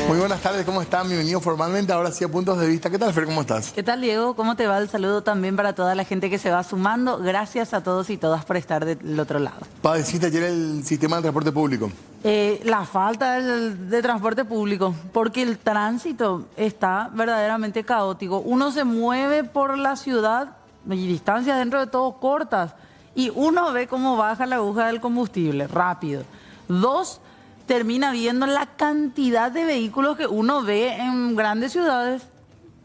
Muy buenas tardes, ¿cómo están? Bienvenidos formalmente ahora sí a Puntos de Vista. ¿Qué tal, Fer? ¿Cómo estás? ¿Qué tal, Diego? ¿Cómo te va? El saludo también para toda la gente que se va sumando. Gracias a todos y todas por estar del otro lado. Padeciste ayer el sistema de transporte público. La falta de transporte público, porque el tránsito está verdaderamente caótico. Uno se mueve por la ciudad y distancias dentro de todo cortas y uno ve cómo baja la aguja del combustible rápido. Dos, termina viendo la cantidad de vehículos que uno ve en grandes ciudades,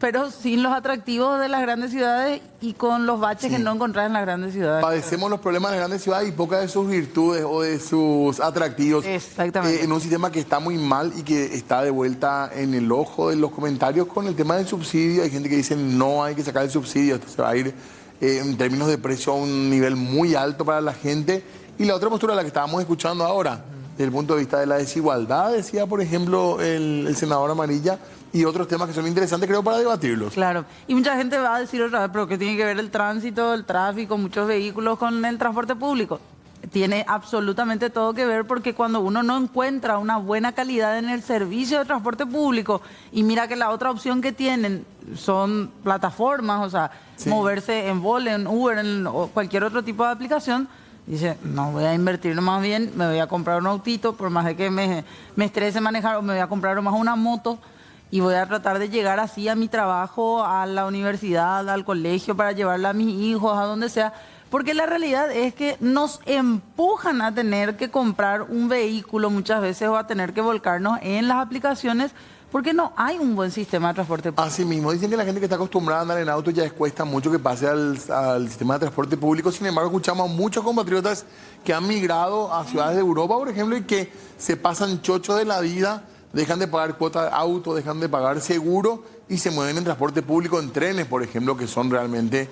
pero sin los atractivos de las grandes ciudades y con los baches que no encontrás en las grandes ciudades. Padecemos los problemas de las grandes ciudades y pocas de sus virtudes o de sus atractivos. Exactamente. En un sistema que está muy mal y que está de vuelta en el ojo de los comentarios con el tema del subsidio. Hay gente que dice no hay que sacar el subsidio, esto se va a ir en términos de precio a un nivel muy alto para la gente. Y la otra postura, la que estábamos escuchando ahora, desde el punto de vista de la desigualdad, decía, por ejemplo, el senador Amarilla, y otros temas que son interesantes, creo, para debatirlos. Claro, y mucha gente va a decir otra vez, pero ¿qué tiene que ver el tránsito, el tráfico, muchos vehículos con el transporte público? Tiene absolutamente todo que ver, porque cuando uno no encuentra una buena calidad en el servicio de transporte público y mira que la otra opción que tienen son plataformas, o sea, moverse en Bolt, en Uber, o cualquier otro tipo de aplicación, dice, no, voy a invertir más bien, me voy a comprar un autito, por más de que me estrese manejar, o me voy a comprar más una moto y voy a tratar de llegar así a mi trabajo, a la universidad, al colegio, para llevarla a mis hijos, a donde sea. Porque la realidad es que nos empujan a tener que comprar un vehículo muchas veces o a tener que volcarnos en las aplicaciones porque no hay un buen sistema de transporte público. Así mismo, dicen que la gente que está acostumbrada a andar en auto ya les cuesta mucho que pase al sistema de transporte público. Sin embargo, escuchamos a muchos compatriotas que han migrado a ciudades de Europa, por ejemplo, y que se pasan chocho de la vida, dejan de pagar cuota de auto, dejan de pagar seguro y se mueven en transporte público, en trenes, por ejemplo, que son realmente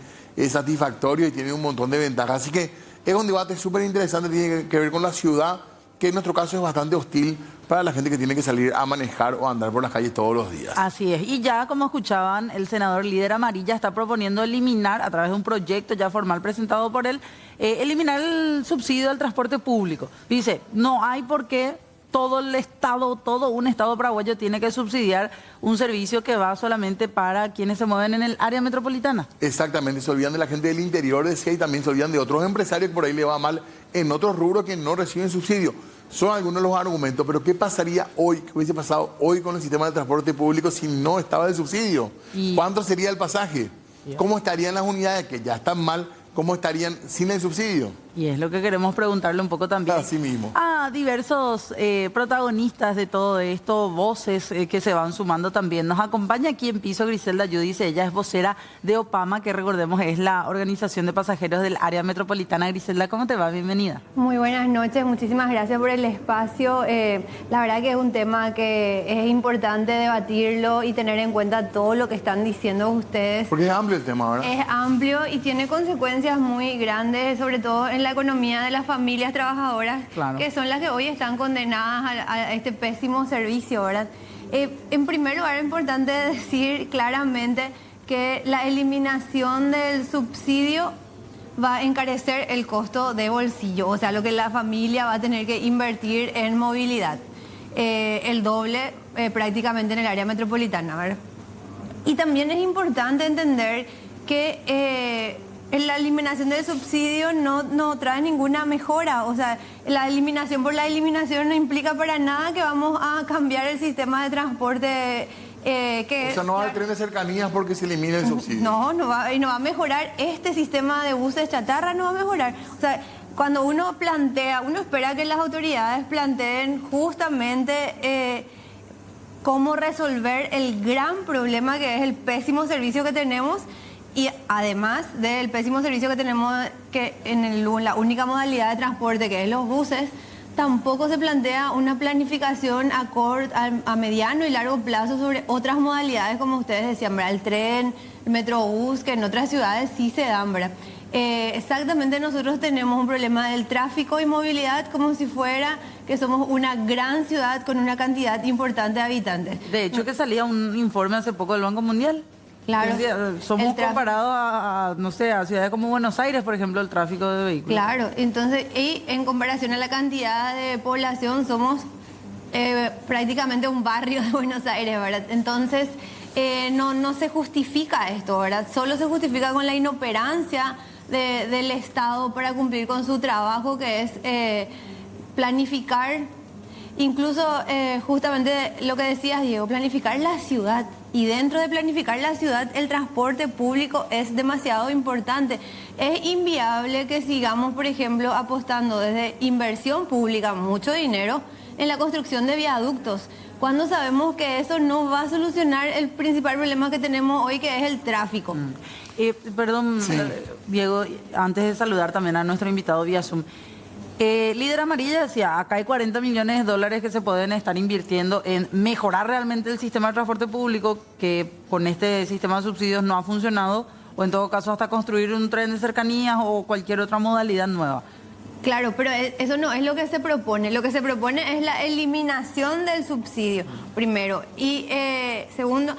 satisfactorios y tienen un montón de ventajas. Así que es un debate súper interesante, tiene que ver con la ciudad, que en nuestro caso es bastante hostil para la gente que tiene que salir a manejar o a andar por las calles todos los días. Así es. Y ya, como escuchaban, el senador líder Amarilla está proponiendo eliminar, a través de un proyecto ya formal presentado por él, eliminar el subsidio al transporte público. Dice, no hay por qué todo el Estado, todo un Estado paraguayo tiene que subsidiar un servicio que va solamente para quienes se mueven en el área metropolitana. Exactamente, se olvidan de la gente del interior, decía, y también se olvidan de otros empresarios que por ahí le va mal en otros rubros que no reciben subsidio. Son algunos de los argumentos, pero ¿qué pasaría hoy, qué hubiese pasado hoy con el sistema de transporte público si no estaba el subsidio? ¿Cuánto sería el pasaje? ¿Cómo estarían las unidades que ya están mal? ¿Cómo estarían sin el subsidio? Y es lo que queremos preguntarle un poco también Así mismo. a diversos protagonistas de todo esto, voces que se van sumando también. Nos acompaña aquí en piso Griselda Yudice, ella es vocera de OPAMA, que recordemos es la organización de pasajeros del área metropolitana. Griselda, ¿cómo te va? Bienvenida. Muy buenas noches, muchísimas gracias por el espacio. La verdad que es un tema que es importante debatirlo y tener en cuenta todo lo que están diciendo ustedes. Porque es amplio el tema, ¿verdad? Es amplio y tiene consecuencias muy grandes, sobre todo en la economía de las familias trabajadoras, claro, que son las que hoy están condenadas a este pésimo servicio, ¿verdad? En primer lugar, es importante decir claramente que la eliminación del subsidio va a encarecer el costo de bolsillo, o sea, lo que la familia va a tener que invertir en movilidad, el doble prácticamente en el área metropolitana, ¿verdad? Y también es importante entender que la eliminación del subsidio no trae ninguna mejora. O sea, la eliminación por la eliminación no implica para nada que vamos a cambiar el sistema de transporte. O sea, no va a haber tren de cercanías porque se elimina el subsidio. No va a mejorar este sistema de buses chatarra, no va a mejorar. O sea, cuando uno espera que las autoridades planteen justamente cómo resolver el gran problema que es el pésimo servicio que tenemos. Y además del pésimo servicio que tenemos que en la única modalidad de transporte, que es los buses, tampoco se plantea una planificación a mediano y largo plazo sobre otras modalidades, como ustedes decían, ¿verdad? El tren, el metrobús, que en otras ciudades sí se dan, ¿verdad? Exactamente, nosotros tenemos un problema del tráfico y movilidad como si fuera que somos una gran ciudad con una cantidad importante de habitantes. De hecho, que salía un informe hace poco del Banco Mundial. Claro. Somos comparados a, no sé, a ciudades como Buenos Aires, por ejemplo, el tráfico de vehículos. Claro, entonces, y en comparación a la cantidad de población, somos prácticamente un barrio de Buenos Aires, ¿verdad? Entonces, no se justifica esto, ¿verdad? Solo se justifica con la inoperancia del Estado para cumplir con su trabajo, que es planificar, incluso justamente lo que decías, Diego, planificar la ciudad. Y dentro de planificar la ciudad, el transporte público es demasiado importante. Es inviable que sigamos, por ejemplo, apostando desde inversión pública, mucho dinero, en la construcción de viaductos, cuando sabemos que eso no va a solucionar el principal problema que tenemos hoy, que es el tráfico. Perdón, sí. Diego, antes de saludar también a nuestro invitado vía Zoom. Líder Amarilla decía, acá hay 40 millones de dólares que se pueden estar invirtiendo en mejorar realmente el sistema de transporte público, que con este sistema de subsidios no ha funcionado, o en todo caso hasta construir un tren de cercanías o cualquier otra modalidad nueva. Claro, pero eso no es lo que se propone. Lo que se propone es la eliminación del subsidio, primero. Y segundo,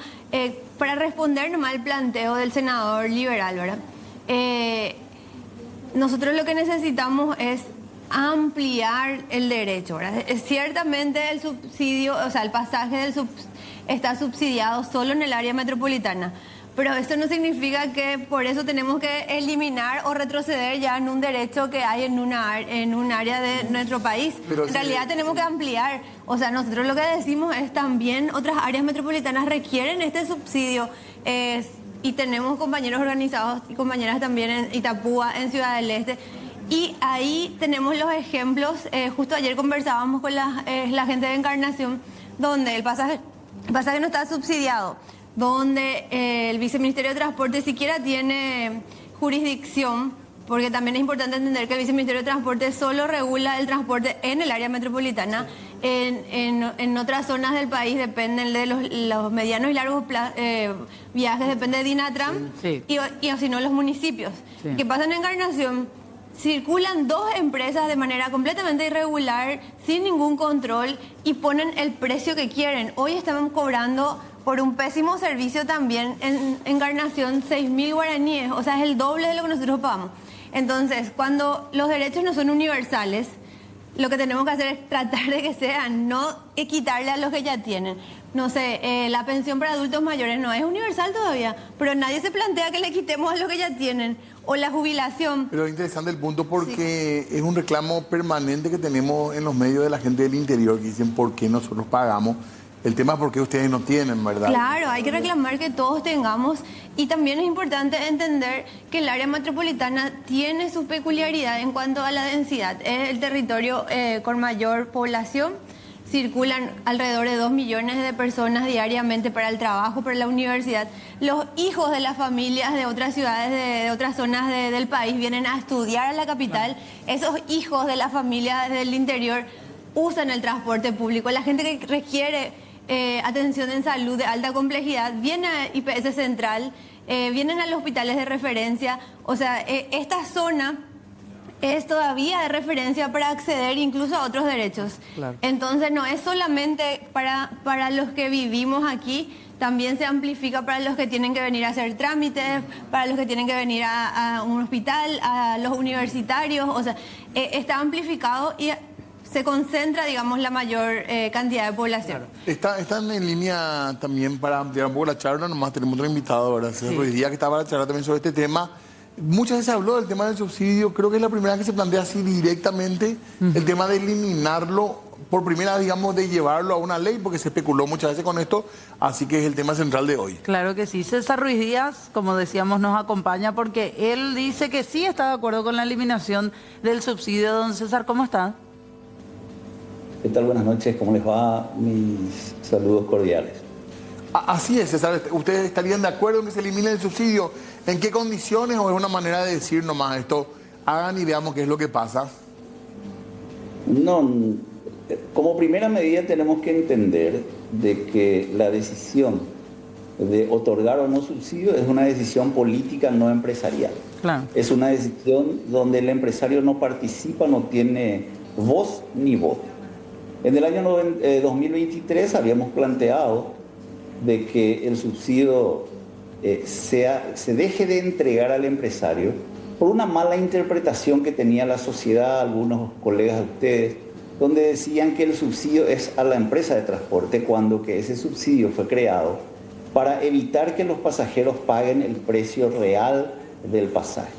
para responder nomás al planteo del senador liberal, ¿verdad? Nosotros lo que necesitamos es ampliar el derecho, ¿verdad? Ciertamente el subsidio, o sea, el pasaje está subsidiado solo en el área metropolitana, pero eso no significa que por eso tenemos que eliminar o retroceder ya en un derecho que hay en un área de nuestro país. Pero en realidad tenemos que ampliar. O sea, nosotros lo que decimos es también otras áreas metropolitanas requieren este subsidio. Y tenemos compañeros organizados y compañeras también en Itapúa, en Ciudad del Este. Y ahí tenemos los ejemplos. Justo ayer conversábamos con la gente de Encarnación, donde el pasaje no está subsidiado, donde el Viceministerio de Transporte siquiera tiene jurisdicción, porque también es importante entender que el Viceministerio de Transporte solo regula el transporte en el área metropolitana. En otras zonas del país dependen de los medianos y largos viajes, depende de DINATRAN, sí. y si no los municipios. Sí. ¿Qué pasa en Encarnación? Circulan dos empresas de manera completamente irregular, sin ningún control, y ponen el precio que quieren. Hoy están cobrando por un pésimo servicio también en Encarnación 6.000 guaraníes, o sea, es el doble de lo que nosotros pagamos. Entonces, cuando los derechos no son universales, lo que tenemos que hacer es tratar de que sean, no quitarle a los que ya tienen. No sé, la pensión para adultos mayores no es universal todavía, pero nadie se plantea que le quitemos a los que ya tienen. O la jubilación. Pero es interesante el punto porque sí, es un reclamo permanente que tenemos en los medios de la gente del interior que dicen por qué nosotros pagamos. El tema es por qué ustedes no tienen, ¿verdad? Claro, hay que reclamar que todos tengamos, y también es importante entender que el área metropolitana tiene su peculiaridad en cuanto a la densidad. Es el territorio con mayor población. Circulan alrededor de 2 millones de personas diariamente para el trabajo, para la universidad. Los hijos de las familias de otras ciudades, de otras zonas del país, vienen a estudiar a la capital. Esos hijos de las familias del interior usan el transporte público. La gente que requiere atención en salud de alta complejidad viene a IPS Central, vienen a los hospitales de referencia. O sea, esta zona es todavía de referencia para acceder incluso a otros derechos. Claro. Entonces no es solamente para los que vivimos aquí, también se amplifica para los que tienen que venir a hacer trámites, para los que tienen que venir a un hospital, a los universitarios. O sea, está amplificado y se concentra, digamos, la mayor cantidad de población. Claro. Están en línea también para ampliar un poco la charla. Nomás tenemos otro invitado, ¿verdad? Sí. Ruiz Díaz, que estaba para charlar también sobre este tema. Muchas veces se habló del tema del subsidio, creo que es la primera vez que se plantea así directamente el tema de eliminarlo, por primera vez, digamos, de llevarlo a una ley, porque se especuló muchas veces con esto, así que es el tema central de hoy. Claro que sí. César Ruiz Díaz, como decíamos, nos acompaña porque él dice que sí está de acuerdo con la eliminación del subsidio. Don César, ¿cómo está? ¿Qué tal? Buenas noches, ¿cómo les va? Mis saludos cordiales. Así es, César. ¿Ustedes estarían de acuerdo en que se elimine el subsidio? ¿En qué condiciones o es una manera de decir nomás esto? Hagan y veamos qué es lo que pasa. No, como primera medida tenemos que entender de que la decisión de otorgar o no subsidio es una decisión política, no empresarial. Claro. Es una decisión donde el empresario no participa, no tiene voz ni voto. En el año 2023 habíamos planteado de que el subsidio se deje de entregar al empresario por una mala interpretación que tenía la sociedad, algunos colegas de ustedes, donde decían que el subsidio es a la empresa de transporte, cuando que ese subsidio fue creado para evitar que los pasajeros paguen el precio real del pasaje.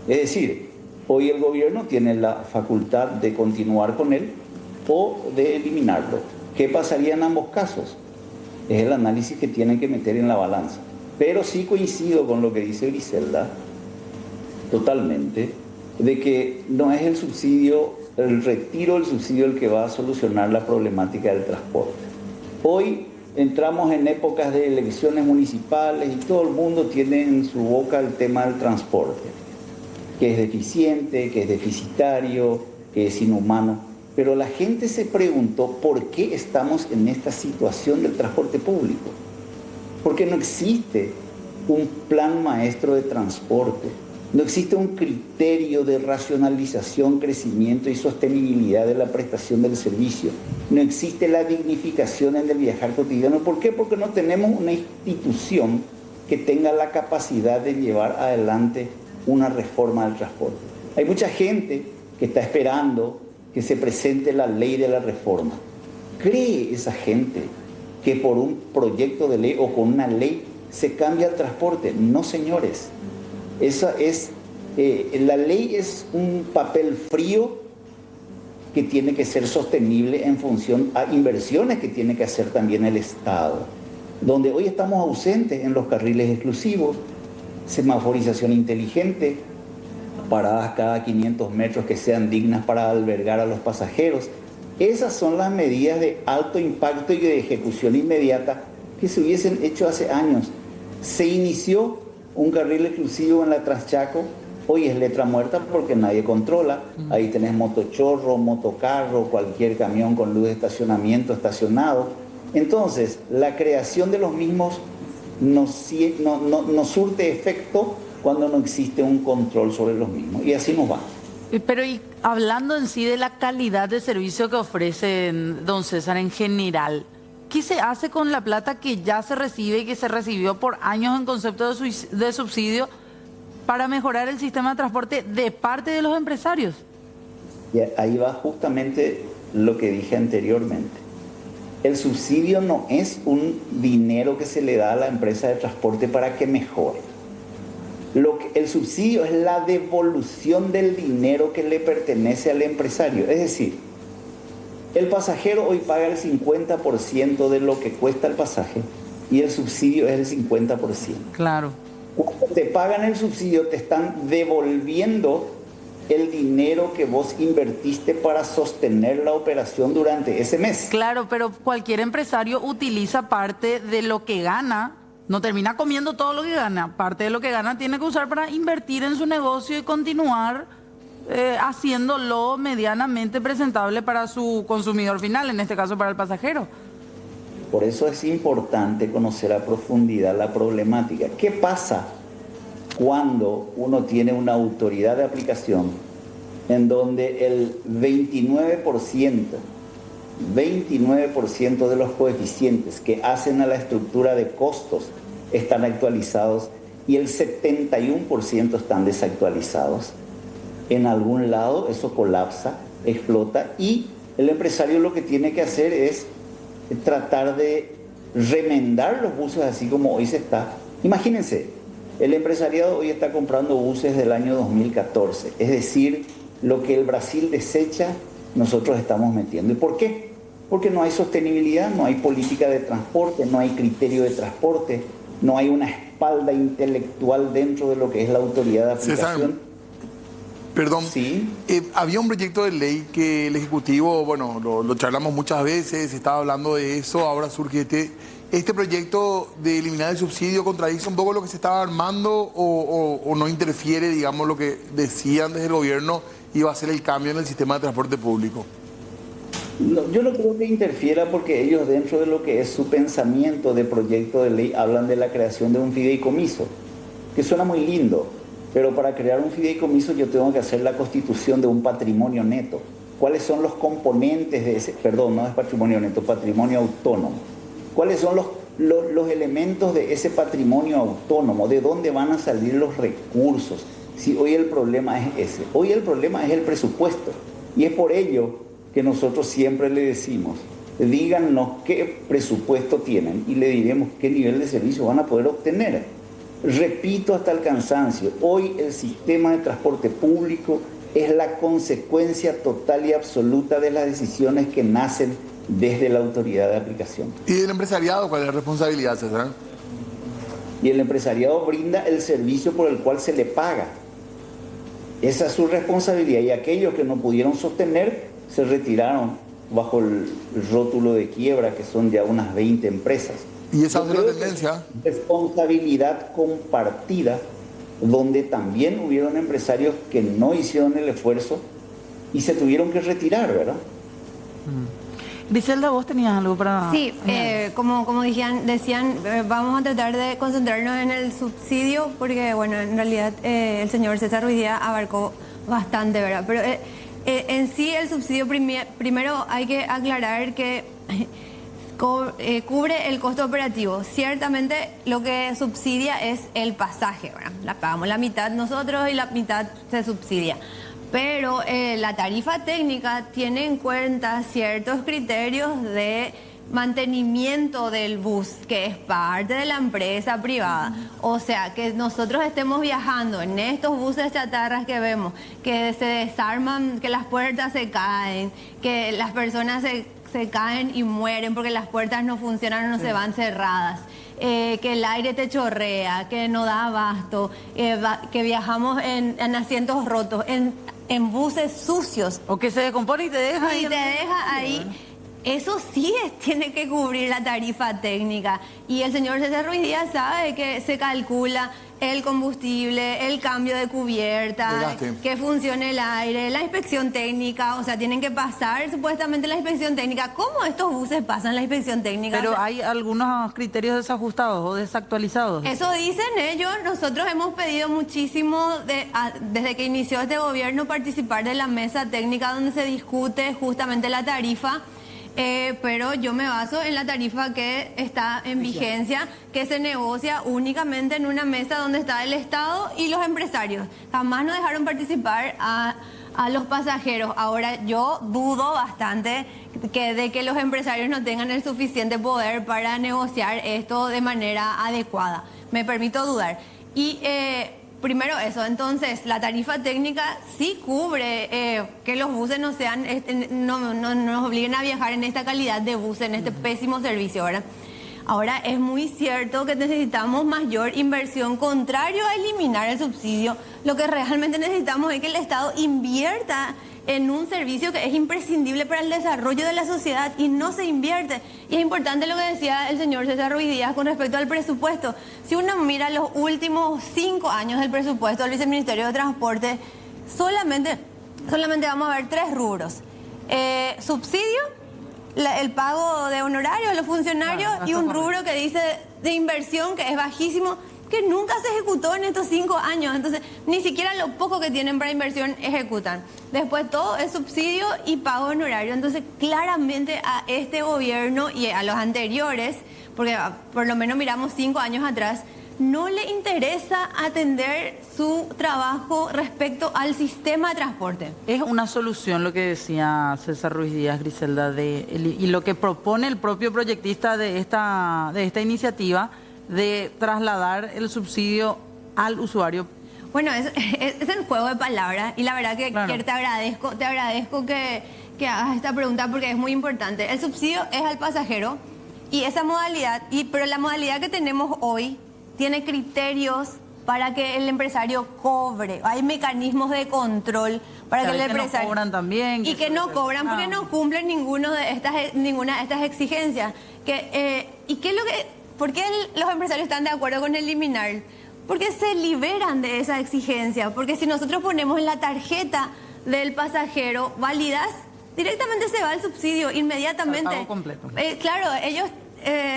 Es decir, hoy el gobierno tiene la facultad de continuar con él o de eliminarlo. ¿Qué pasaría en ambos casos? Es el análisis que tienen que meter en la balanza. Pero sí coincido con lo que dice Griselda, totalmente, de que no es el subsidio, el retiro del subsidio el que va a solucionar la problemática del transporte. Hoy entramos en épocas de elecciones municipales y todo el mundo tiene en su boca el tema del transporte, que es deficiente, que es deficitario, que es inhumano. Pero la gente se preguntó por qué estamos en esta situación del transporte público. Porque no existe un plan maestro de transporte, no existe un criterio de racionalización, crecimiento y sostenibilidad de la prestación del servicio, no existe la dignificación en el viajar cotidiano. ¿Por qué? Porque no tenemos una institución que tenga la capacidad de llevar adelante una reforma del transporte. Hay mucha gente que está esperando que se presente la ley de la reforma. ¿Cree esa gente que por un proyecto de ley o con una ley se cambia el transporte? No, señores. La ley es un papel frío que tiene que ser sostenible en función a inversiones que tiene que hacer también el Estado. Donde hoy estamos ausentes en los carriles exclusivos, semaforización inteligente, paradas cada 500 metros que sean dignas para albergar a los pasajeros. Esas son las medidas de alto impacto y de ejecución inmediata que se hubiesen hecho hace años. Se inició un carril exclusivo en la Transchaco, hoy es letra muerta porque nadie controla. Ahí tenés motochorro, motocarro, cualquier camión con luz de estacionamiento estacionado. Entonces, la creación de los mismos no surte efecto cuando no existe un control sobre los mismos. Y así nos va. Pero y hablando en sí de la calidad de servicio que ofrece don César en general, ¿qué se hace con la plata que ya se recibe y que se recibió por años en concepto de subsidio para mejorar el sistema de transporte de parte de los empresarios? Y ahí va justamente lo que dije anteriormente. El subsidio no es un dinero que se le da a la empresa de transporte para que mejore. El subsidio es la devolución del dinero que le pertenece al empresario. Es decir, el pasajero hoy paga el 50% de lo que cuesta el pasaje y el subsidio es el 50%. Claro. Cuando te pagan el subsidio, te están devolviendo el dinero que vos invertiste para sostener la operación durante ese mes. Claro, pero cualquier empresario utiliza parte de lo que gana. No termina comiendo todo lo que gana. Parte de lo que gana tiene que usar para invertir en su negocio y continuar haciéndolo medianamente presentable para su consumidor final, en este caso para el pasajero. Por eso es importante conocer a profundidad la problemática. ¿Qué pasa cuando uno tiene una autoridad de aplicación en donde el 29% de los coeficientes que hacen a la estructura de costos están actualizados y el 71% están desactualizados? En algún lado eso colapsa, explota y el empresario lo que tiene que hacer es tratar de remendar los buses así como hoy se está. Imagínense, el empresariado hoy está comprando buses del año 2014, es decir, lo que el Brasil desecha, nosotros estamos metiendo. ¿Y por qué? Porque no hay sostenibilidad, no hay política de transporte, no hay criterio de transporte, no hay una espalda intelectual dentro de lo que es la autoridad de aplicación. César, perdón, ¿sí? Había un proyecto de ley que el Ejecutivo, bueno, lo charlamos muchas veces, se estaba hablando de eso, ahora surge este proyecto de eliminar el subsidio. ¿Contradice un poco lo que se estaba armando o no interfiere, digamos, lo que decían desde el gobierno iba a ser el cambio en el sistema de transporte público? No, yo no creo que interfiera porque ellos dentro de lo que es su pensamiento de proyecto de ley hablan de la creación de un fideicomiso, que suena muy lindo, pero para crear un fideicomiso yo tengo que hacer la constitución de un patrimonio neto. ¿Cuáles son los componentes de ese? Perdón, no es patrimonio neto, patrimonio autónomo. ¿Cuáles son los elementos de ese patrimonio autónomo? ¿De dónde van a salir los recursos? Si hoy el problema es ese, hoy el problema es el presupuesto y es por ello que nosotros siempre le decimos, díganos qué presupuesto tienen y le diremos qué nivel de servicio van a poder obtener. Repito hasta el cansancio, hoy el sistema de transporte público es la consecuencia total y absoluta de las decisiones que nacen desde la autoridad de aplicación. ¿Y del empresariado cuál es la responsabilidad, César? Y el empresariado brinda el servicio por el cual se le paga. Esa es su responsabilidad, y aquellos que no pudieron sostener se retiraron bajo el rótulo de quiebra, que son ya unas 20 empresas. ¿Y esa es la Creo que tendencia? responsabilidad compartida, donde también hubieron empresarios que no hicieron el esfuerzo y se tuvieron que retirar, ¿verdad? Griselda, vos tenías algo para... Sí, como decían, vamos a tratar de concentrarnos en el subsidio, porque bueno, en realidad el señor César Ruiz Díaz abarcó bastante, ¿verdad? Pero en sí el subsidio primero hay que aclarar que cubre el costo operativo. Ciertamente lo que subsidia es el pasaje, ¿verdad? La pagamos la mitad nosotros y la mitad se subsidia. Pero la tarifa técnica tiene en cuenta ciertos criterios de mantenimiento del bus, que es parte de la empresa privada. O sea, que nosotros estemos viajando en estos buses chatarras que vemos, que se desarman, que las puertas se caen, que las personas se caen y mueren porque las puertas no funcionan o no se van cerradas. Que el aire te chorrea, que no da abasto, que viajamos en asientos rotos, en buses sucios. O que se descompone y te deja ahí. Y te deja ahí. Eso sí tiene que cubrir la tarifa técnica. Y el señor César Ruiz Díaz sabe que se calcula el combustible, el cambio de cubierta, que funcione el aire, la inspección técnica. O sea, tienen que pasar supuestamente la inspección técnica. ¿Cómo estos buses pasan la inspección técnica? Pero o sea, hay algunos criterios desajustados o desactualizados. eso dicen ellos. Nosotros hemos pedido muchísimo desde que inició este gobierno participar de la mesa técnica donde se discute justamente la tarifa. Pero yo me baso en la tarifa que está en vigencia, que se negocia únicamente en una mesa donde está el Estado y los empresarios. Jamás nos dejaron participar a los pasajeros. Ahora, yo dudo bastante de que los empresarios no tengan el suficiente poder para negociar esto de manera adecuada. Me permito dudar. Y primero eso, entonces la tarifa técnica sí cubre que los buses no sean, no nos obliguen a viajar en esta calidad de buses, en este pésimo servicio, ¿verdad? Ahora, es muy cierto que necesitamos mayor inversión, contrario a eliminar el subsidio. Lo que realmente necesitamos es que el Estado invierta en un servicio que es imprescindible para el desarrollo de la sociedad y no se invierte. Y es importante lo que decía el señor César Ruiz Díaz con respecto al presupuesto. Si uno mira los últimos 5 años del presupuesto del Viceministerio de Transporte, solamente vamos a ver 3 rubros. Subsidio, el pago de honorarios a los funcionarios, y un rubro que dice de inversión, que es bajísimo, que nunca se ejecutó en estos 5 años. Entonces, ni siquiera lo poco que tienen para inversión ejecutan. Después todo es subsidio y pago honorario. Entonces, claramente a este gobierno y a los anteriores, porque por lo menos miramos 5 años atrás, no le interesa atender su trabajo respecto al sistema de transporte. Es una solución lo que decía César Ruiz Díaz, Griselda, y lo que propone el propio proyectista de esta iniciativa, de trasladar el subsidio al usuario. Bueno, es el juego de palabras, y la verdad que, claro, te agradezco que hagas esta pregunta, porque es muy importante. El subsidio es al pasajero, y esa modalidad, pero la modalidad que tenemos hoy tiene criterios para que el empresario cobre. Hay mecanismos de control para que el empresario... no cobran también. Y que no cobran porque no cumplen ninguna de estas exigencias. ¿Y qué es lo que...? ¿Por qué los empresarios están de acuerdo con eliminar? Porque se liberan de esa exigencia. Porque si nosotros ponemos en la tarjeta del pasajero válidas, directamente se va el subsidio inmediatamente. El pago completo. Claro, ellos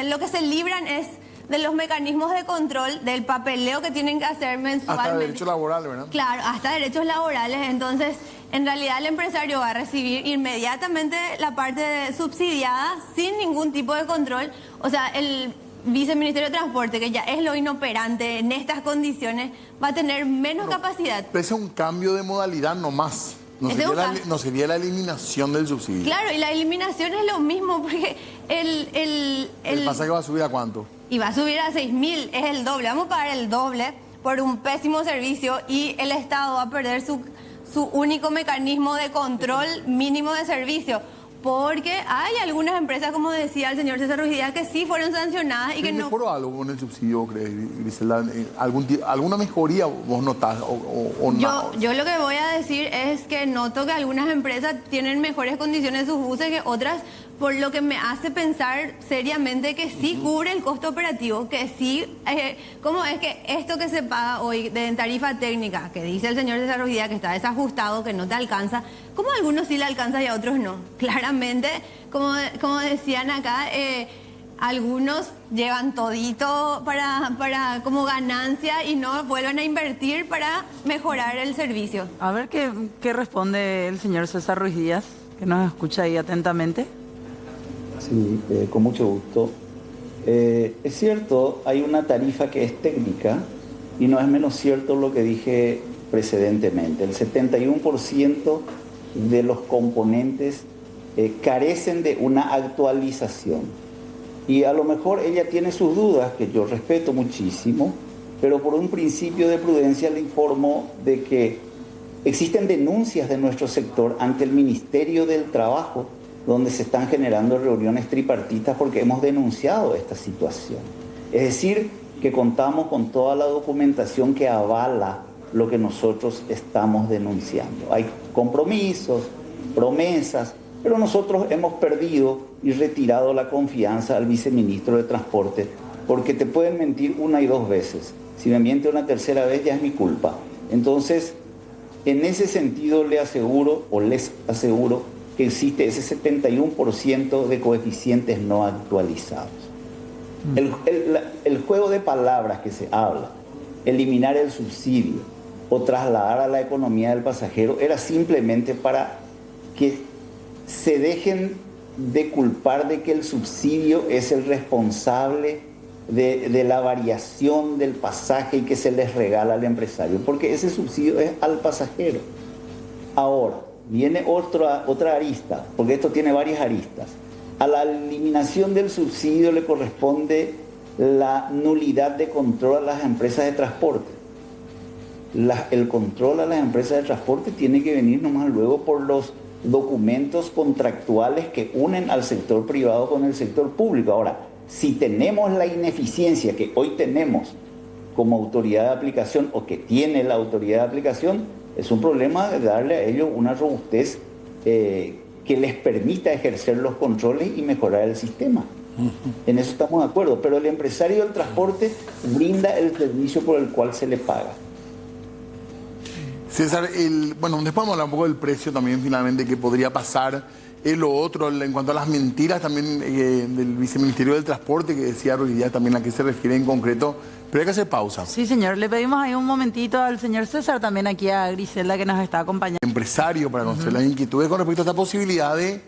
lo que se libran es de los mecanismos de control, del papeleo que tienen que hacer mensualmente. Hasta derechos laborales, ¿verdad? Claro, hasta derechos laborales. Entonces, en realidad el empresario va a recibir inmediatamente la parte subsidiada sin ningún tipo de control. O sea, el Viceministerio de Transporte, que ya es lo inoperante en estas condiciones, va a tener menos capacidad. Pero es un cambio de modalidad nomás. No Ese es sería, un la, cambio. no sería la eliminación del subsidio. Claro, y la eliminación es lo mismo, porque El pasaje va a subir a cuánto. y va a subir a 6.000, es el doble. Vamos a pagar el doble por un pésimo servicio y el Estado va a perder su único mecanismo de control mínimo de servicio. Porque hay algunas empresas, como decía el señor César Ruiz Díaz, que sí fueron sancionadas y que no... ¿Mejoró algo con el subsidio, crees, Griselda? ¿Alguna mejoría vos notás o no? Yo lo que voy a decir es que noto que algunas empresas tienen mejores condiciones de sus buses que otras, por lo que me hace pensar seriamente que sí cubre el costo operativo, que sí, ¿cómo es que esto que se paga hoy de tarifa técnica, que dice el señor César Ruiz Díaz que está desajustado, que no te alcanza, cómo a algunos sí le alcanza y a otros no? Claramente, como decían acá, algunos llevan todito para como ganancia y no vuelven a invertir para mejorar el servicio. A ver qué responde el señor César Ruiz Díaz, que nos escucha ahí atentamente. Sí, con mucho gusto. Es cierto, hay una tarifa que es técnica y no es menos cierto lo que dije precedentemente. El 71% de los componentes carecen de una actualización. Y a lo mejor ella tiene sus dudas, que yo respeto muchísimo, pero por un principio de prudencia le informo de que existen denuncias de nuestro sector ante el Ministerio del Trabajo, donde se están generando reuniones tripartitas porque hemos denunciado esta situación. Es decir, que contamos con toda la documentación que avala lo que nosotros estamos denunciando. Hay compromisos, promesas, pero nosotros hemos perdido y retirado la confianza al viceministro de Transporte, porque te pueden mentir una y dos veces. Si me miente una tercera vez ya es mi culpa. Entonces, en ese sentido le aseguro o les aseguro que existe ese 71% de coeficientes no actualizados. El juego de palabras que se habla, eliminar el subsidio o trasladar a la economía del pasajero, era simplemente para que se dejen de culpar de que el subsidio es el responsable de la variación del pasaje y que se les regala al empresario, porque ese subsidio es al pasajero. Ahora, viene otra arista, porque esto tiene varias aristas. A la eliminación del subsidio le corresponde la nulidad de control a las empresas de transporte. El control a las empresas de transporte tiene que venir nomás luego por los documentos contractuales que unen al sector privado con el sector público. Ahora, si tenemos la ineficiencia que hoy tenemos como autoridad de aplicación o que tiene la autoridad de aplicación, es un problema de darle a ellos una robustez que les permita ejercer los controles y mejorar el sistema. En eso estamos de acuerdo, pero el empresario del transporte brinda el servicio por el cual se le paga. César, bueno, después vamos a hablar un poco del precio también finalmente que podría pasar. Lo otro, en cuanto a las mentiras también del Viceministerio del Transporte, que decía Ruiz Díaz también a qué se refiere en concreto, pero hay que hacer pausa. Sí, señor, le pedimos ahí un momentito al señor César, también aquí a Griselda que nos está acompañando. Empresario, para conocer las inquietudes con respecto a esta posibilidad de,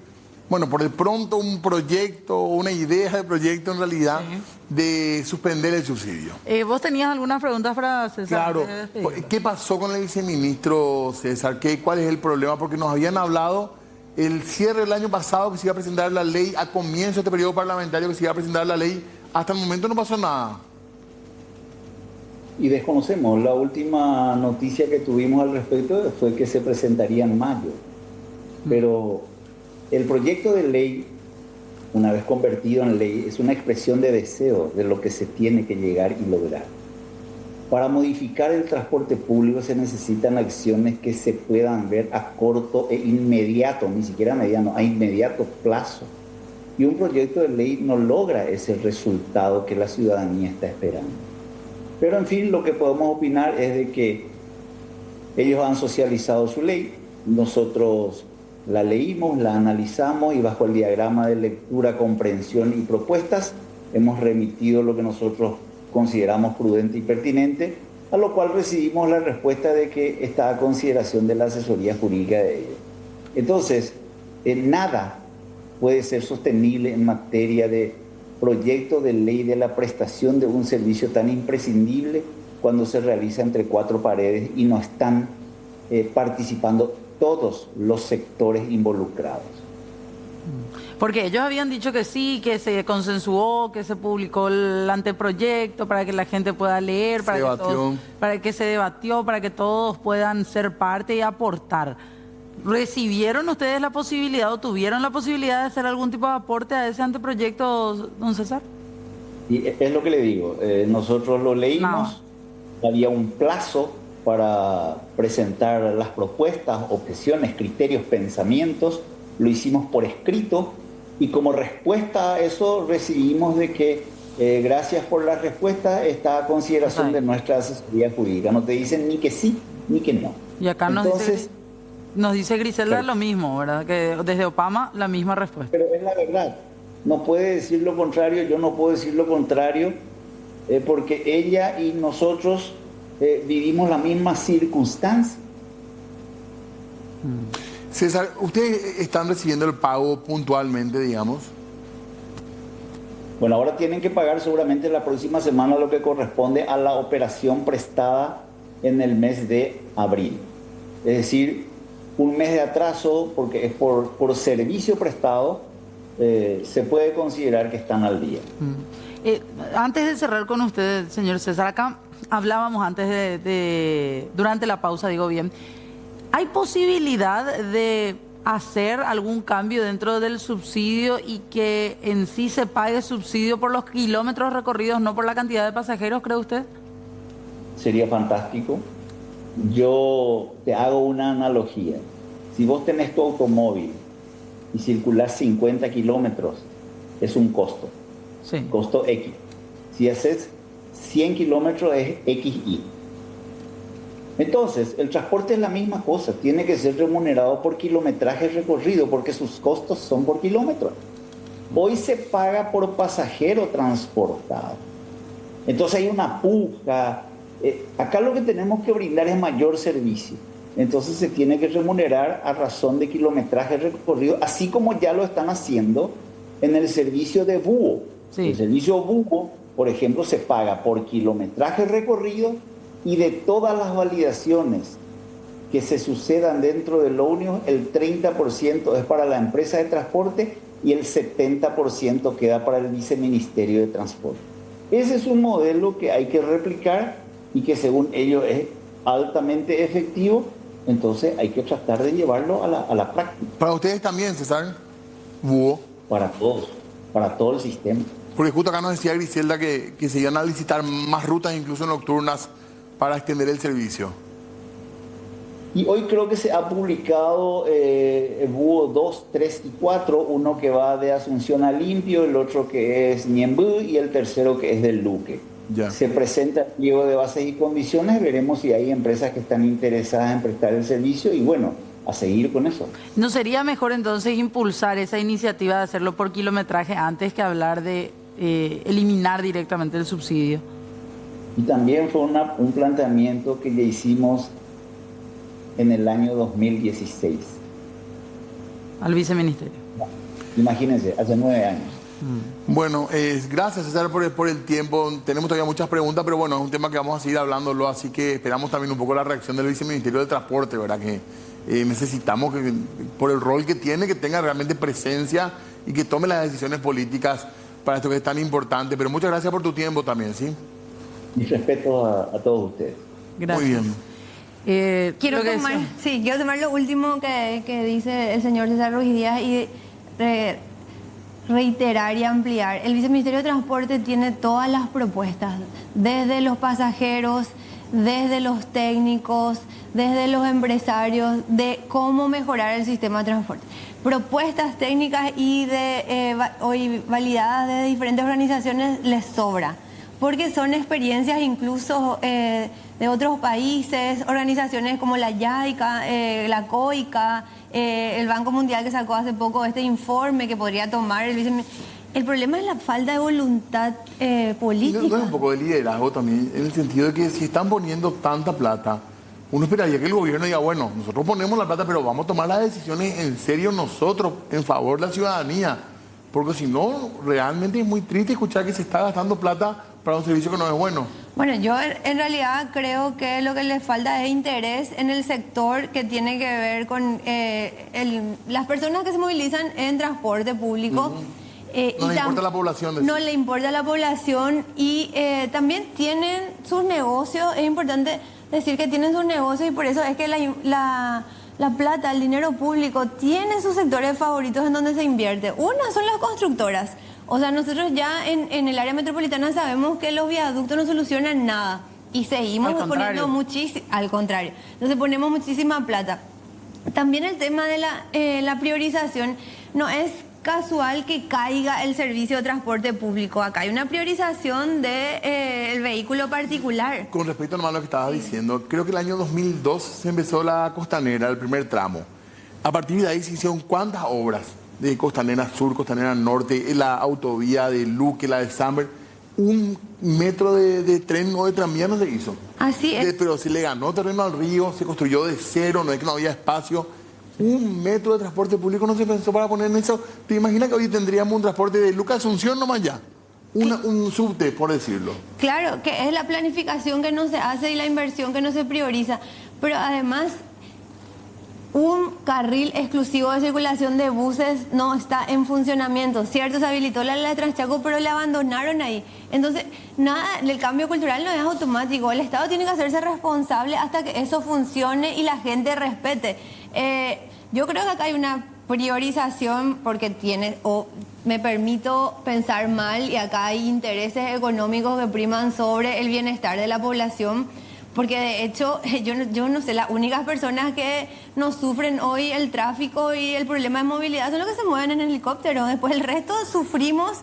bueno, por de pronto un proyecto, una idea de proyecto en realidad, de suspender el subsidio. ¿Vos tenías algunas preguntas para César? Claro. ¿Qué pasó con el viceministro César? ¿Cuál es el problema? Porque nos habían hablado el cierre del año pasado que se iba a presentar la ley, a comienzo de este periodo parlamentario que se iba a presentar la ley. Hasta el momento no pasó nada. Y desconocemos, la última noticia que tuvimos al respecto fue que se presentaría en mayo. Pero el proyecto de ley, una vez convertido en ley, es una expresión de deseo de lo que se tiene que llegar y lograr. Para modificar el transporte público se necesitan acciones que se puedan ver a corto e inmediato, ni siquiera mediano, a inmediato plazo. Y un proyecto de ley no logra ese resultado que la ciudadanía está esperando. Pero en fin, lo que podemos opinar es de que ellos han socializado su ley, nosotros la leímos, la analizamos y bajo el diagrama de lectura, comprensión y propuestas hemos remitido lo que nosotros consideramos prudente y pertinente, a lo cual recibimos la respuesta de que está a consideración de la asesoría jurídica de ellos. Entonces, nada puede ser sostenible en materia de proyecto de ley de la prestación de un servicio tan imprescindible cuando se realiza entre cuatro paredes y no están participando todos los sectores involucrados. Porque ellos habían dicho que sí, que se consensuó, que se publicó el anteproyecto para que la gente pueda leer, para que se debatió, para que todos puedan ser parte y aportar. ¿Recibieron ustedes la posibilidad o tuvieron la posibilidad de hacer algún tipo de aporte a ese anteproyecto, don César? Y es lo que le digo, nosotros lo leímos, había un plazo para presentar las propuestas, objeciones, criterios, pensamientos, lo hicimos por escrito y como respuesta a eso recibimos de que gracias por la respuesta está a consideración de nuestra asesoría jurídica. No te dicen ni que sí ni que no. Y acá nos dice Griselda lo mismo, ¿verdad? Que desde Opama la misma respuesta. Pero es la verdad. No puede decir lo contrario, yo no puedo decir lo contrario, porque ella y nosotros vivimos la misma circunstancia. César, ¿ustedes están recibiendo el pago puntualmente, digamos? Bueno, ahora tienen que pagar seguramente la próxima semana lo que corresponde a la operación prestada en el mes de abril. Es decir, un mes de atraso, porque es por servicio prestado, se puede considerar que están al día. Antes de cerrar con usted, señor César, acá hablábamos antes durante la pausa, digo bien, ¿hay posibilidad de hacer algún cambio dentro del subsidio y que en sí se pague subsidio por los kilómetros recorridos, no por la cantidad de pasajeros, cree usted? Sería fantástico. Yo te hago una analogía. Si vos tenés tu automóvil y circulás 50 kilómetros, es un costo. Sí. Costo X. Si haces 100 kilómetros es XY. Entonces, el transporte es la misma cosa. Tiene que ser remunerado por kilometraje recorrido porque sus costos son por kilómetro. Hoy se paga por pasajero transportado. Entonces hay una puja. Acá lo que tenemos que brindar es mayor servicio. Entonces se tiene que remunerar a razón de kilometraje recorrido, así como ya lo están haciendo en el servicio de búho. Sí. El servicio búho, por ejemplo, se paga por kilometraje recorrido y de todas las validaciones que se sucedan dentro del ómnibus, el 30% es para la empresa de transporte y el 70% queda para el viceministerio de transporte. Ese es un modelo que hay que replicar y que según ellos es altamente efectivo, entonces hay que tratar de llevarlo a la práctica. Para ustedes también, César, búho. Para todos, para todo el sistema. Porque justo acá nos decía Griselda que se iban a licitar más rutas, incluso nocturnas, para extender el servicio. Y hoy creo que se ha publicado el búho 2, 3 y 4, uno que va de Asunción a Limpio, el otro que es Ñemby y el tercero que es del Luque. Ya. Se presenta el pliego de bases y condiciones, veremos si hay empresas que están interesadas en prestar el servicio y bueno, a seguir con eso. ¿No sería mejor entonces impulsar esa iniciativa de hacerlo por kilometraje antes que hablar de eliminar directamente el subsidio? Y también fue un planteamiento que ya hicimos en el año 2016. Al viceministerio. Imagínense, hace 9 años. Bueno, gracias César por el tiempo. Tenemos todavía muchas preguntas, pero bueno, es un tema que vamos a seguir hablándolo, así que esperamos también un poco la reacción del viceministerio de Transporte, ¿verdad? Que necesitamos que, por el rol que tiene, que tenga realmente presencia y que tome las decisiones políticas para esto que es tan importante. Pero muchas gracias por tu tiempo también, ¿sí? Mi respeto a todos ustedes. Gracias. Muy bien. Quiero tomar lo último que dice el señor César Ruiz Díaz y reiterar y ampliar. El Viceministerio de Transporte tiene todas las propuestas, desde los pasajeros, desde los técnicos, desde los empresarios, de cómo mejorar el sistema de transporte. Propuestas técnicas y hoy validadas de diferentes organizaciones les sobra, porque son experiencias incluso de otros países, organizaciones como la YAICA, la COICA, el Banco Mundial que sacó hace poco este informe que podría tomar el viceministerio. El problema es la falta de voluntad política. No es un poco de liderazgo también, en el sentido de que si están poniendo tanta plata, uno esperaría que el gobierno diga, bueno, nosotros ponemos la plata, pero vamos a tomar las decisiones en serio nosotros, en favor de la ciudadanía. Porque si no, realmente es muy triste escuchar que se está gastando plata para un servicio que no es bueno. Bueno, yo en realidad creo que lo que le falta es interés en el sector que tiene que ver con las personas que se movilizan en transporte público. No le importa la población. No le importa la población y también tienen sus negocios. Es importante decir que tienen sus negocios y por eso es que la plata, el dinero público, tiene sus sectores favoritos en donde se invierte. Una son las constructoras. O sea, nosotros ya en el área metropolitana sabemos que los viaductos no solucionan nada y seguimos poniendo muchísimo, al contrario, entonces ponemos muchísima plata. También el tema de la priorización, no es casual que caiga el servicio de transporte público. Acá hay una priorización del vehículo particular. Con respecto a lo que estabas diciendo, creo que el año 2002 se empezó la Costanera, el primer tramo. A partir de ahí se hicieron ¿cuántas obras? De Costanera Sur, Costanera Norte, la autovía de Luque, la de Samber, 1 metro de tren o de tranvía no se hizo. Así es. Pero se le ganó terreno al río, se construyó de cero, no es que no había espacio. 1 metro de transporte público no se pensó para poner en eso. ¿Te imaginas que hoy tendríamos un transporte de Luque a Asunción nomás ya? Un subte, por decirlo. Claro, que es la planificación que no se hace y la inversión que no se prioriza. Pero además, un carril exclusivo de circulación de buses no está en funcionamiento. Cierto, se habilitó la de Transchaco, pero le abandonaron ahí. Entonces, nada, el cambio cultural no es automático. El Estado tiene que hacerse responsable hasta que eso funcione y la gente respete. Yo creo que acá hay una priorización porque me permito pensar mal, y acá hay intereses económicos que priman sobre el bienestar de la población. Porque de hecho, yo no sé, las únicas personas que nos sufren hoy el tráfico y el problema de movilidad son los que se mueven en helicóptero. Después el resto sufrimos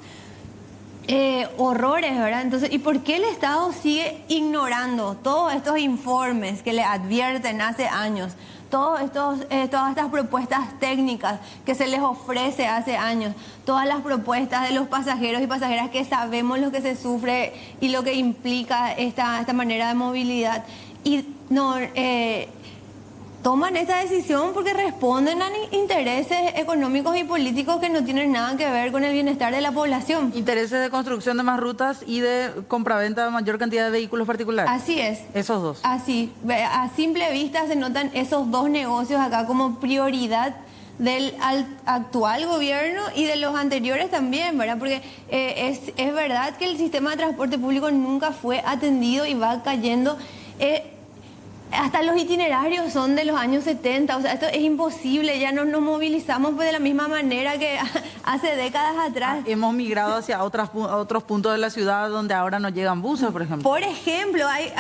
horrores, ¿verdad? Entonces, ¿y por qué el Estado sigue ignorando todos estos informes que le advierten hace años? Todas estas propuestas técnicas que se les ofrece hace años, todas las propuestas de los pasajeros y pasajeras que sabemos lo que se sufre y lo que implica esta manera de movilidad, y no toman esta decisión porque responden a intereses económicos y políticos que no tienen nada que ver con el bienestar de la población. Intereses de construcción de más rutas y de compraventa de mayor cantidad de vehículos particulares. Así es. Esos dos. Así, a simple vista se notan esos dos negocios acá como prioridad del actual gobierno y de los anteriores también, ¿verdad? Porque es verdad que el sistema de transporte público nunca fue atendido y va cayendo. Hasta los itinerarios son de los años 70, o sea, esto es imposible, ya no nos movilizamos pues de la misma manera que hace décadas atrás. Hemos migrado hacia otros puntos de la ciudad donde ahora no llegan buses, por ejemplo. Por ejemplo, hay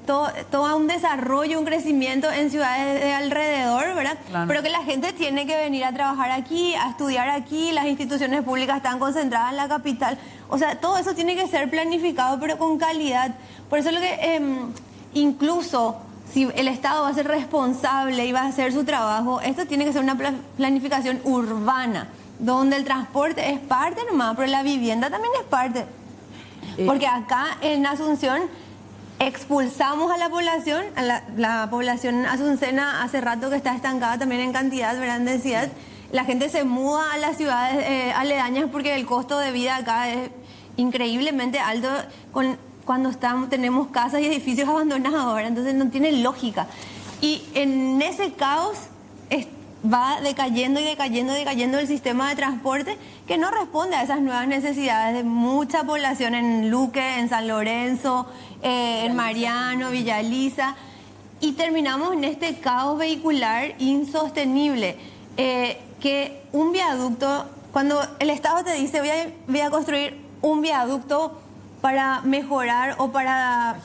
todo un desarrollo, un crecimiento en ciudades de alrededor, ¿verdad? Claro. Pero que la gente tiene que venir a trabajar aquí, a estudiar aquí, las instituciones públicas están concentradas en la capital. O sea, todo eso tiene que ser planificado, pero con calidad. Por eso lo que... incluso si el Estado va a ser responsable y va a hacer su trabajo, esto tiene que ser una planificación urbana, donde el transporte es parte nomás, pero la vivienda también es parte. Porque acá en Asunción expulsamos a la población, la población asuncena hace rato que está estancada también en cantidad, ¿verdad? En densidad. La gente se muda a las ciudades aledañas porque el costo de vida acá es increíblemente alto cuando tenemos casas y edificios abandonados ahora, entonces no tiene lógica. Y en ese caos va decayendo y decayendo y decayendo el sistema de transporte que no responde a esas nuevas necesidades de mucha población en Luque, en San Lorenzo, en Mariano, Villa Elisa, y terminamos en este caos vehicular insostenible. Que un viaducto, cuando el Estado te dice voy a construir un viaducto para mejorar o para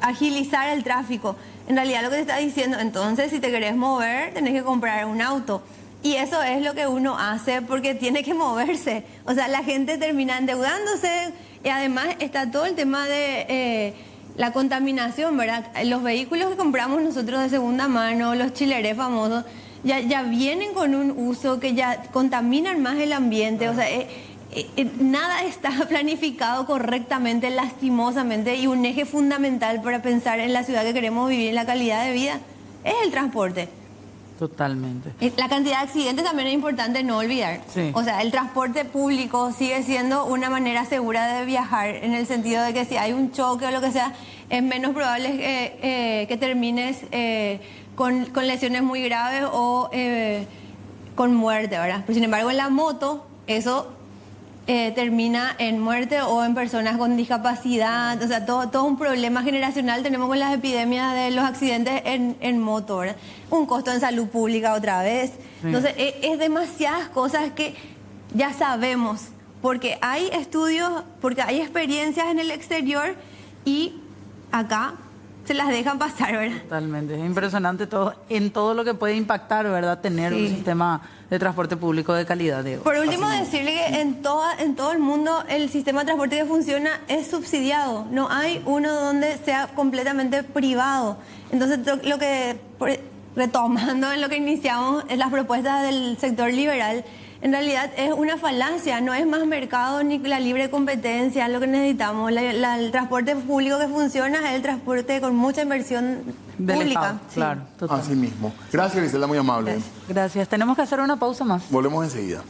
agilizar el tráfico. En realidad lo que te está diciendo, entonces si te querés mover, tenés que comprar un auto. Y eso es lo que uno hace porque tiene que moverse. O sea, la gente termina endeudándose y además está todo el tema de la contaminación, ¿verdad? Los vehículos que compramos nosotros de segunda mano, los chilerés famosos, ya vienen con un uso que ya contaminan más el ambiente. O sea, nada está planificado correctamente, lastimosamente, y un eje fundamental para pensar en la ciudad que queremos vivir, en la calidad de vida, es el transporte. Totalmente. La cantidad de accidentes también es importante no olvidar. Sí. O sea, el transporte público sigue siendo una manera segura de viajar, en el sentido de que si hay un choque o lo que sea, es menos probable que termines con lesiones muy graves o con muerte, ¿verdad? Pero sin embargo, en la moto, eso termina en muerte o en personas con discapacidad. O sea, todo un problema generacional tenemos con las epidemias de los accidentes en moto, ¿verdad? Un costo en salud pública otra vez. Sí. Entonces, es demasiadas cosas que ya sabemos, porque hay estudios, porque hay experiencias en el exterior y acá se las dejan pasar, ¿verdad? Totalmente. Es impresionante todo lo que puede impactar, ¿verdad? Tener un sistema de transporte público de calidad. Diego. Por último, decirle que en todo el mundo el sistema de transporte que funciona es subsidiado. No hay uno donde sea completamente privado. Entonces, retomando en lo que iniciamos, en las propuestas del sector liberal, en realidad es una falacia, no es más mercado ni la libre competencia lo que necesitamos. El transporte público que funciona es el transporte con mucha inversión pública. Claro, total. Así mismo. Gracias, Griselda, muy amable. Gracias. Tenemos que hacer una pausa más. Volvemos enseguida.